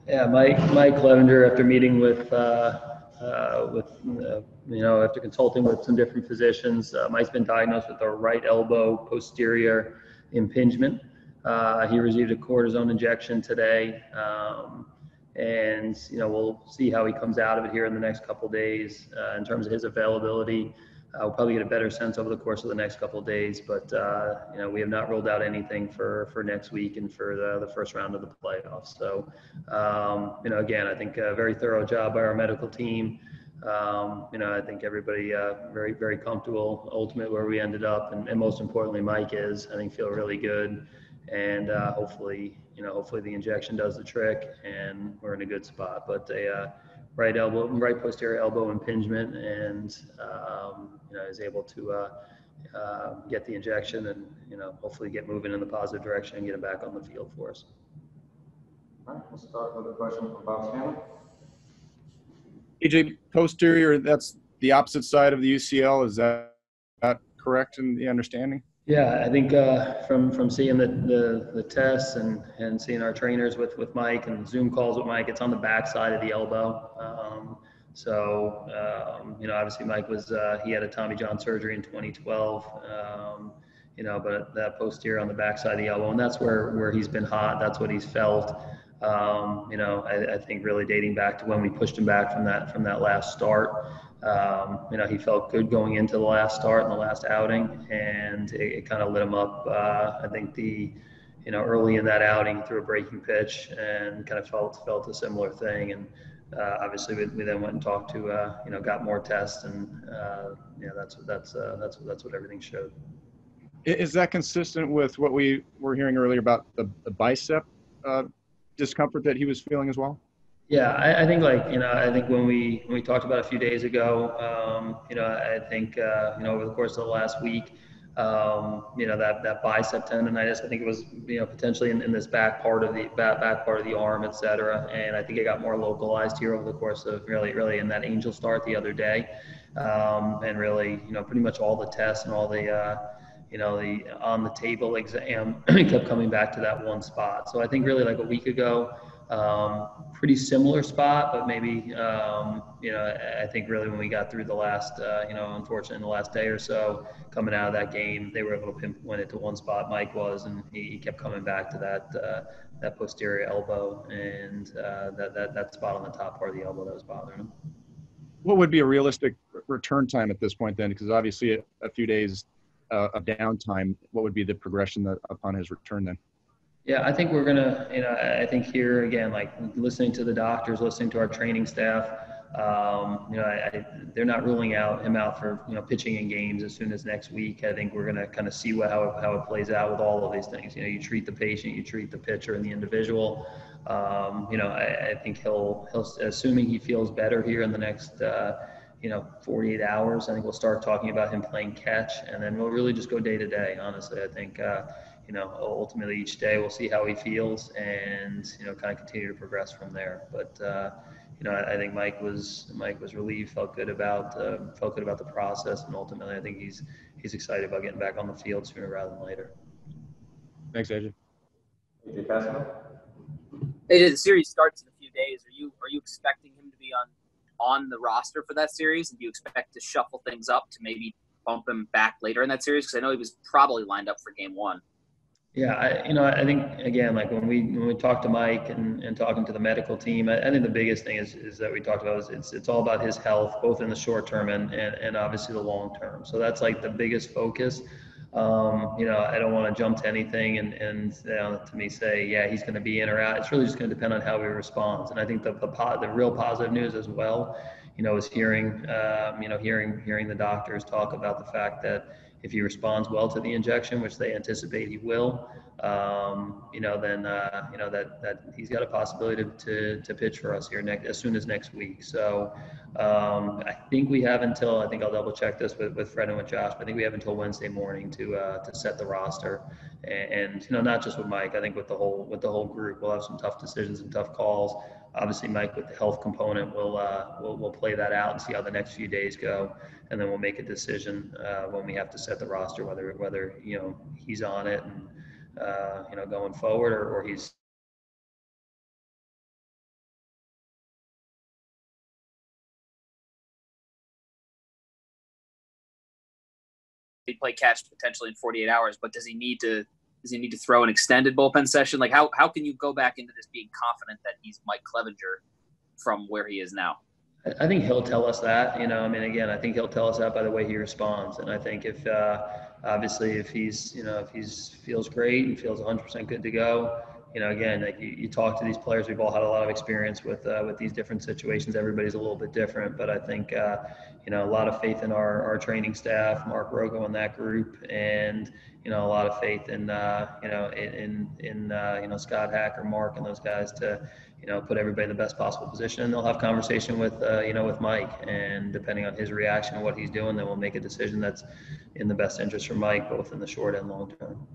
Yeah, Mike Clevinger, after meeting after consulting with some different physicians, Mike's been diagnosed with a right elbow posterior impingement. He received a cortisone injection today, and we'll see how he comes out of it here in the next couple of days. In terms of his availability, we'll probably get a better sense over the course of the next couple of days, but we have not ruled out anything for next week and for the first round of the playoffs. So, again, I think a very thorough job by our medical team. I think everybody very, very comfortable ultimately where we ended up, and most importantly, Mike is. I think feel really good, and hopefully the injection does the trick, and we're in a good spot. But right posterior elbow impingement, and is able to get the injection and hopefully get moving in the positive direction and get him back on the field for us. All right, we'll start with a question from Bob Stanley. AJ, posterior, that's the opposite side of the UCL. Is that correct in the understanding? Yeah, I think from seeing the tests and seeing our trainers with Mike and Zoom calls with Mike, it's on the back side of the elbow. Obviously Mike he had a Tommy John surgery in 2012, but that posterior on the back side of the elbow, and that's where he's been hot. That's what he's felt. I think really dating back to when we pushed him back from that last start. He felt good going into the last start and the last outing, and it kind of lit him up. I think early in that outing, he threw a breaking pitch and kind of felt a similar thing. And obviously we then went and talked to, got more tests, and that's what everything showed. Is that consistent with what we were hearing earlier about the bicep discomfort that he was feeling as well? Yeah, I think I think when we talked about a few days ago, I think over the course of the last week, that bicep tendonitis, I think it was potentially in this back part of the arm, et cetera. And I think it got more localized here over the course of really in that angel start the other day, and really pretty much all the tests and all the the on the table exam kept coming back to that one spot. So I think really like a week ago, pretty similar spot, but maybe, I think really when we got through the last, unfortunately in the last day or so coming out of that game, they were able to pinpoint it to one spot, Mike was, and he kept coming back to that posterior elbow and that spot on the top part of the elbow that was bothering him. What would be a realistic return time at this point then? Because obviously a few days of downtime, what would be the progression upon his return then? Yeah, I think we're gonna, I think here again, like listening to the doctors, listening to our training staff, they're not ruling him out for pitching in games as soon as next week. I think we're gonna kind of see how it plays out with all of these things. You treat the patient, you treat the pitcher and the individual. I think he'll assuming he feels better here in the next 48 hours. I think we'll start talking about him playing catch, and then we'll really just go day to day. Honestly, I think. Ultimately each day we'll see how he feels and, kind of continue to progress from there. But, I think Mike was relieved, felt good about the process. And ultimately I think he's excited about getting back on the field sooner rather than later. Thanks, AJ. AJ Caswell. AJ, the series starts in a few days. Are you expecting him to be on the roster for that series? And do you expect to shuffle things up to maybe bump him back later in that series? Because I know he was probably lined up for game one. Yeah, I think again, like when we talked to Mike and talking to the medical team, I think the biggest thing is that we talked about is it's all about his health, both in the short term and obviously the long term. So that's like the biggest focus. I don't want to jump to anything and to me say, yeah, he's going to be in or out. It's really just going to depend on how he responds. And I think the real positive news as well, is hearing the doctors talk about the fact that if he responds well to the injection, which they anticipate he will, then that he's got a possibility to pitch for us here as soon as next week. So I think we have until, I think I'll double check this with Fred and with Josh, but I think we have until Wednesday morning to set the roster, and not just with Mike. I think with the whole group, we'll have some tough decisions and tough calls. Obviously, Mike, with the health component, we'll play that out and see how the next few days go, and then we'll make a decision when we have to set the roster whether he's on it and going forward or he's play catch potentially in 48 hours, but does he need to throw an extended bullpen session? Like how can you go back into this being confident that he's Mike Clevinger from where he is now? I think he'll tell us that, I mean, again, I think he'll tell us that by the way he responds. And I think if, obviously if he's feels great and feels 100% good to go, again, like you talk to these players, we've all had a lot of experience with these different situations. Everybody's a little bit different, but I think, a lot of faith in our training staff, Mark Rogo and that group, and, a lot of faith in, Scott Hacker, Mark and those guys to, put everybody in the best possible position. And they'll have conversation with, with Mike, and depending on his reaction and what he's doing, then we'll make a decision that's in the best interest for Mike, both in the short and long term.